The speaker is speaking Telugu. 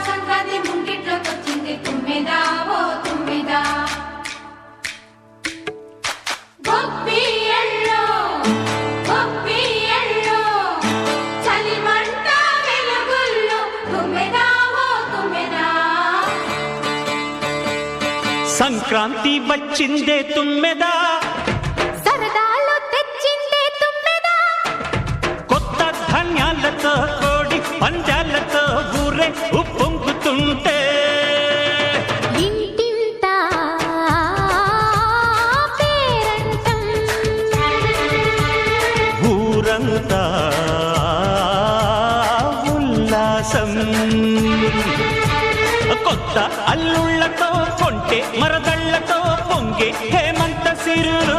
సంక్రాంతి ముంగిట్లోకి వచ్చింది తుమ్మెదా ఓ తుమ్మెదా చలిమంట వెలుగుల్లో తుమ్మెదా ఓ తుమ్మెదా. సంక్రాంతి వచ్చిందే తుమ్మెదా, సరదాలు తెచ్చిందే తుమ్మెదా, కొత్త ధాన్యాలతో కోడి పందాలతో ఊరే ఉప్పొంగుతుంటే ఇంటింటా పేరంటం, ఊరంతా ఉల్లాసం. కొత్త అల్లుళ్లతో కొంటే మరదళ్లతో పొంగే హేమంత సిరులు